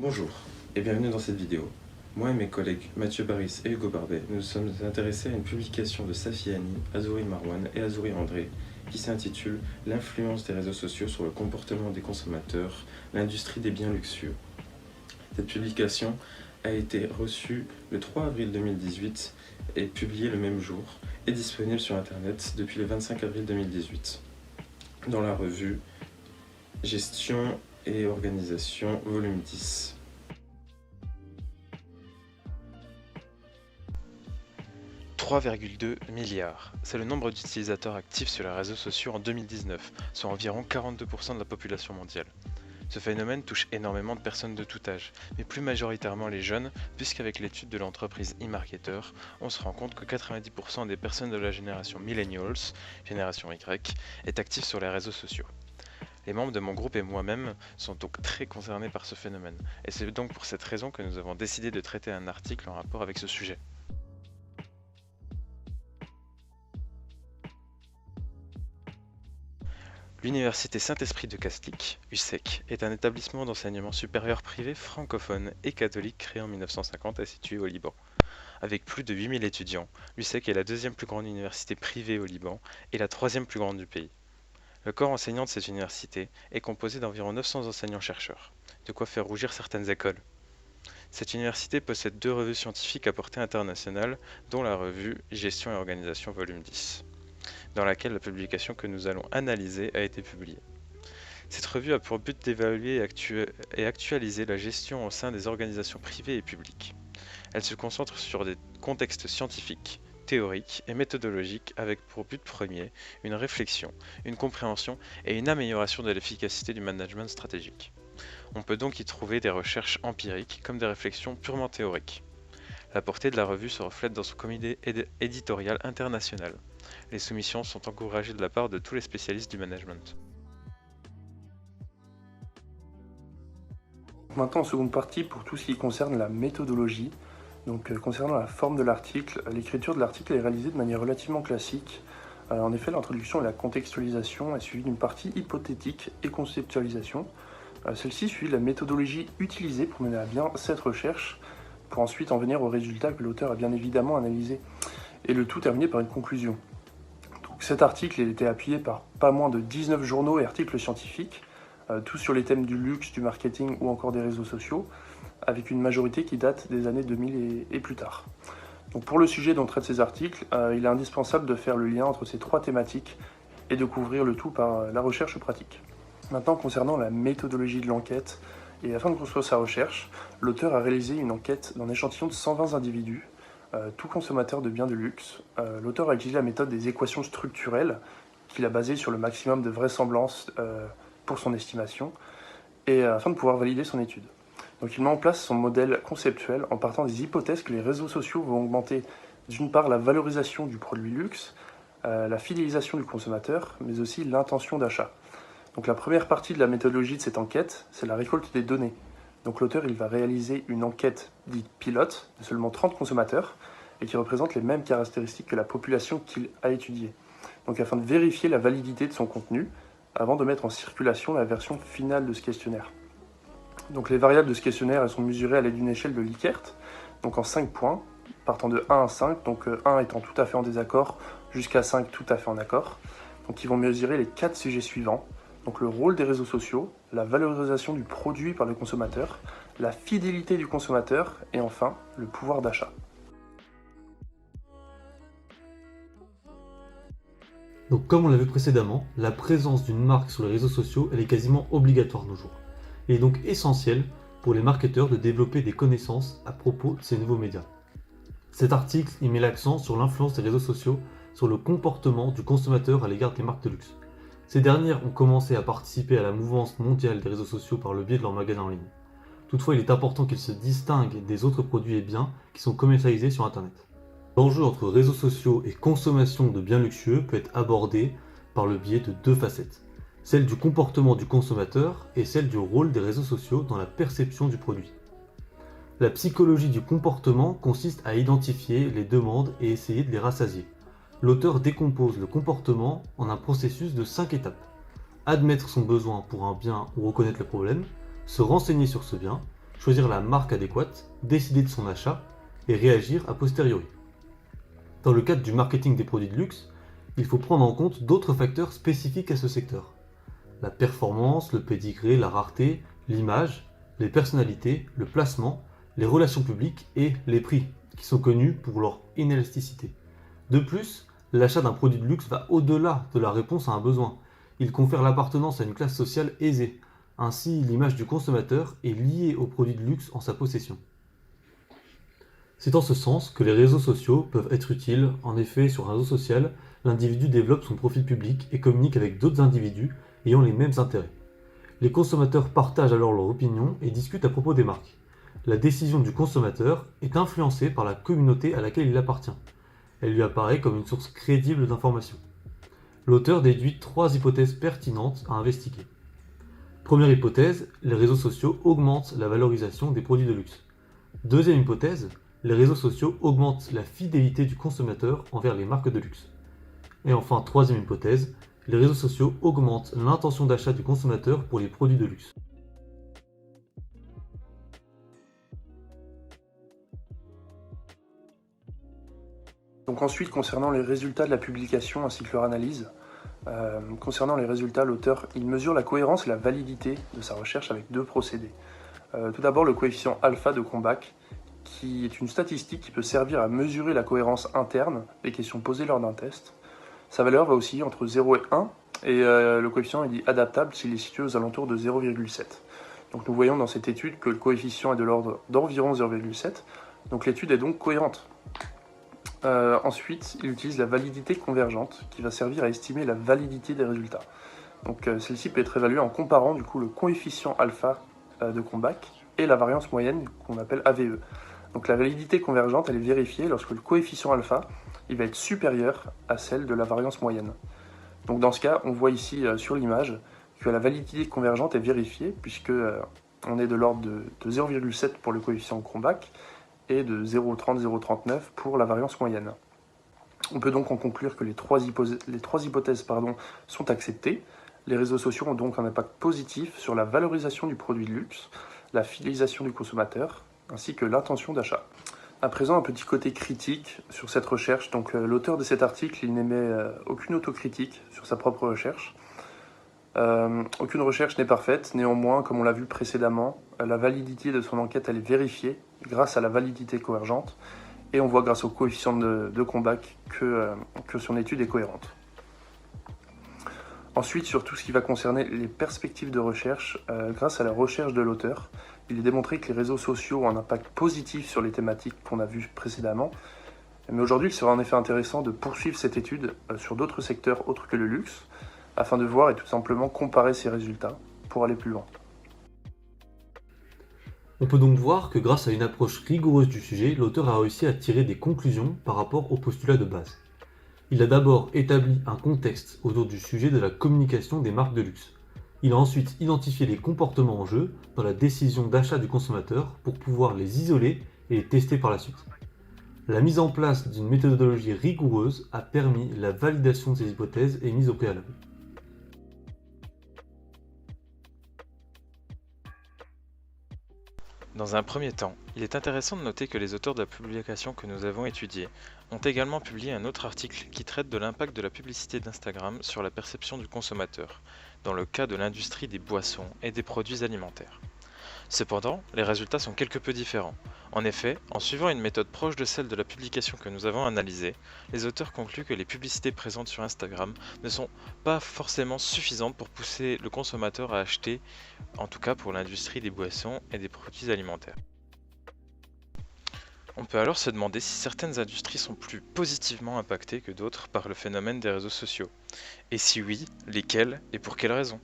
Bonjour et bienvenue dans cette vidéo. Moi et mes collègues Mathieu Baris et Hugo Barbet nous sommes intéressés à une publication de Safi Hani, Azouri Marwan et Azouri André qui s'intitule « L'influence des réseaux sociaux sur le comportement des consommateurs, l'industrie des biens luxueux ». Cette publication a été reçue le 3 avril 2018 et publiée le même jour et disponible sur internet depuis le 25 avril 2018 dans la revue Gestion et organisation, volume 10. « 3,2 milliards. C'est le nombre d'utilisateurs actifs sur les réseaux sociaux en 2019, soit environ 42% de la population mondiale. Ce phénomène touche énormément de personnes de tout âge, mais plus majoritairement les jeunes, puisqu'avec l'étude de l'entreprise eMarketer, on se rend compte que 90% des personnes de la génération Millennials, génération Y, est active sur les réseaux sociaux. Les membres de mon groupe et moi-même sont donc très concernés par ce phénomène, et c'est donc pour cette raison que nous avons décidé de traiter un article en rapport avec ce sujet. L'Université Saint-Esprit de Castille, USEC, est un établissement d'enseignement supérieur privé francophone et catholique créé en 1950 et situé au Liban. Avec plus de 8000 étudiants, l'USEC est la deuxième plus grande université privée au Liban et la troisième plus grande du pays. Le corps enseignant de cette université est composé d'environ 900 enseignants-chercheurs, de quoi faire rougir certaines écoles. Cette université possède 2 revues scientifiques à portée internationale, dont la revue Gestion et organisation volume 10, dans laquelle la publication que nous allons analyser a été publiée. Cette revue a pour but d'évaluer et actualiser la gestion au sein des organisations privées et publiques. Elle se concentre sur des contextes scientifiques, théorique et méthodologique avec pour but premier une réflexion, une compréhension et une amélioration de l'efficacité du management stratégique. On peut donc y trouver des recherches empiriques comme des réflexions purement théoriques. La portée de la revue se reflète dans son comité éditorial international. Les soumissions sont encouragées de la part de tous les spécialistes du management. Maintenant, en seconde partie, pour tout ce qui concerne la méthodologie. Concernant la forme de l'article, l'écriture de l'article est réalisée de manière relativement classique. En effet, l'introduction et la contextualisation est suivie d'une partie hypothétique et conceptualisation. Celle-ci suit la méthodologie utilisée pour mener à bien cette recherche, pour ensuite en venir au résultat que l'auteur a bien évidemment analysé, et le tout terminé par une conclusion. Donc, cet article a été appuyé par pas moins de 19 journaux et articles scientifiques, tous sur les thèmes du luxe, du marketing ou encore des réseaux sociaux, avec une majorité qui date des années 2000 et plus tard. Donc pour le sujet dont traitent ces articles, il est indispensable de faire le lien entre ces 3 thématiques et de couvrir le tout par la recherche pratique. Maintenant, concernant la méthodologie de l'enquête, et afin de construire sa recherche, l'auteur a réalisé une enquête d'un échantillon de 120 individus, tout consommateurs de biens de luxe. L'auteur a utilisé la méthode des équations structurelles, qu'il a basée sur le maximum de vraisemblance pour son estimation, et afin de pouvoir valider son étude. Donc il met en place son modèle conceptuel en partant des hypothèses que les réseaux sociaux vont augmenter d'une part la valorisation du produit luxe, la fidélisation du consommateur, mais aussi l'intention d'achat. Donc la première partie de la méthodologie de cette enquête, c'est la récolte des données. Donc l'auteur il va réaliser une enquête dite pilote de seulement 30 consommateurs et qui représente les mêmes caractéristiques que la population qu'il a étudiée. Donc afin de vérifier la validité de son contenu, avant de mettre en circulation la version finale de ce questionnaire. Donc les variables de ce questionnaire elles sont mesurées à l'aide d'une échelle de Likert, donc en 5 points, partant de 1 à 5, donc 1 étant tout à fait en désaccord, jusqu'à 5 tout à fait en accord. Donc ils vont mesurer les 4 sujets suivants, donc le rôle des réseaux sociaux, la valorisation du produit par le consommateur, la fidélité du consommateur, et enfin le pouvoir d'achat. Donc comme on l'a vu précédemment, la présence d'une marque sur les réseaux sociaux elle est quasiment obligatoire de nos jours. Il est donc essentiel pour les marketeurs de développer des connaissances à propos de ces nouveaux médias. Cet article il met l'accent sur l'influence des réseaux sociaux sur le comportement du consommateur à l'égard des marques de luxe. Ces dernières ont commencé à participer à la mouvance mondiale des réseaux sociaux par le biais de leurs magasins en ligne. Toutefois, il est important qu'ils se distinguent des autres produits et biens qui sont commercialisés sur Internet. L'enjeu entre réseaux sociaux et consommation de biens luxueux peut être abordé par le biais de 2 facettes. Celle du comportement du consommateur et celle du rôle des réseaux sociaux dans la perception du produit. La psychologie du comportement consiste à identifier les demandes et essayer de les rassasier. L'auteur décompose le comportement en un processus de 5 étapes. Admettre son besoin pour un bien ou reconnaître le problème, se renseigner sur ce bien, choisir la marque adéquate, décider de son achat et réagir a posteriori. Dans le cadre du marketing des produits de luxe, il faut prendre en compte d'autres facteurs spécifiques à ce secteur. La performance, le pédigré, la rareté, l'image, les personnalités, le placement, les relations publiques et les prix, qui sont connus pour leur inélasticité. De plus, l'achat d'un produit de luxe va au-delà de la réponse à un besoin. Il confère l'appartenance à une classe sociale aisée. Ainsi, l'image du consommateur est liée au produit de luxe en sa possession. C'est en ce sens que les réseaux sociaux peuvent être utiles. En effet, sur un réseau social, l'individu développe son profil public et communique avec d'autres individus ayant les mêmes intérêts. Les consommateurs partagent alors leur opinion et discutent à propos des marques. La décision du consommateur est influencée par la communauté à laquelle il appartient. Elle lui apparaît comme une source crédible d'informations. L'auteur déduit 3 hypothèses pertinentes à investiguer. Première hypothèse, les réseaux sociaux augmentent la valorisation des produits de luxe. Deuxième hypothèse, les réseaux sociaux augmentent la fidélité du consommateur envers les marques de luxe. Et enfin, troisième hypothèse, les réseaux sociaux augmentent l'intention d'achat du consommateur pour les produits de luxe. Donc ensuite, concernant les résultats de la publication ainsi que leur analyse, concernant les résultats, l'auteur il mesure la cohérence et la validité de sa recherche avec 2 procédés. Tout d'abord, le coefficient alpha de Combach, qui est une statistique qui peut servir à mesurer la cohérence interne des questions posées lors d'un test. Sa valeur va osciller entre 0 et 1, et le coefficient est dit adaptable s'il est situé aux alentours de 0,7. Donc nous voyons dans cette étude que le coefficient est de l'ordre d'environ 0,7, donc l'étude est donc cohérente. Ensuite, il utilise la validité convergente, qui va servir à estimer la validité des résultats. Donc celle-ci peut être évaluée en comparant du coup le coefficient alpha de Combach et la variance moyenne qu'on appelle AVE. Donc la validité convergente, elle est vérifiée lorsque le coefficient alpha il va être supérieur à celle de la variance moyenne. Donc dans ce cas, on voit ici sur l'image que la validité convergente est vérifiée, puisque on est de l'ordre de 0,7 pour le coefficient Combach et de 0,30-0,39 pour la variance moyenne. On peut donc en conclure que les trois hypothèses sont acceptées. Les réseaux sociaux ont donc un impact positif sur la valorisation du produit de luxe, la fidélisation du consommateur, ainsi que l'intention d'achat. À présent, un petit côté critique sur cette recherche. Donc, l'auteur de cet article, il n'émet aucune autocritique sur sa propre recherche. Aucune recherche n'est parfaite. Néanmoins, comme on l'a vu précédemment, la validité de son enquête elle est vérifiée grâce à la validité convergente. Et on voit grâce au coefficient de Combach que son étude est cohérente. Ensuite, sur tout ce qui va concerner les perspectives de recherche, grâce à la recherche de l'auteur, il est démontré que les réseaux sociaux ont un impact positif sur les thématiques qu'on a vues précédemment. Mais aujourd'hui, il sera en effet intéressant de poursuivre cette étude sur d'autres secteurs autres que le luxe, afin de voir et tout simplement comparer ces résultats pour aller plus loin. On peut donc voir que grâce à une approche rigoureuse du sujet, l'auteur a réussi à tirer des conclusions par rapport au postulat de base. Il a d'abord établi un contexte autour du sujet de la communication des marques de luxe. Il a ensuite identifié les comportements en jeu dans la décision d'achat du consommateur pour pouvoir les isoler et les tester par la suite. La mise en place d'une méthodologie rigoureuse a permis la validation de ces hypothèses émises au préalable. Dans un premier temps, il est intéressant de noter que les auteurs de la publication que nous avons étudiée ont également publié un autre article qui traite de l'impact de la publicité d'Instagram sur la perception du consommateur, dans le cas de l'industrie des boissons et des produits alimentaires. Cependant, les résultats sont quelque peu différents. En effet, en suivant une méthode proche de celle de la publication que nous avons analysée, les auteurs concluent que les publicités présentes sur Instagram ne sont pas forcément suffisantes pour pousser le consommateur à acheter, en tout cas pour l'industrie des boissons et des produits alimentaires. On peut alors se demander si certaines industries sont plus positivement impactées que d'autres par le phénomène des réseaux sociaux. Et si oui, lesquelles et pour quelles raisons ?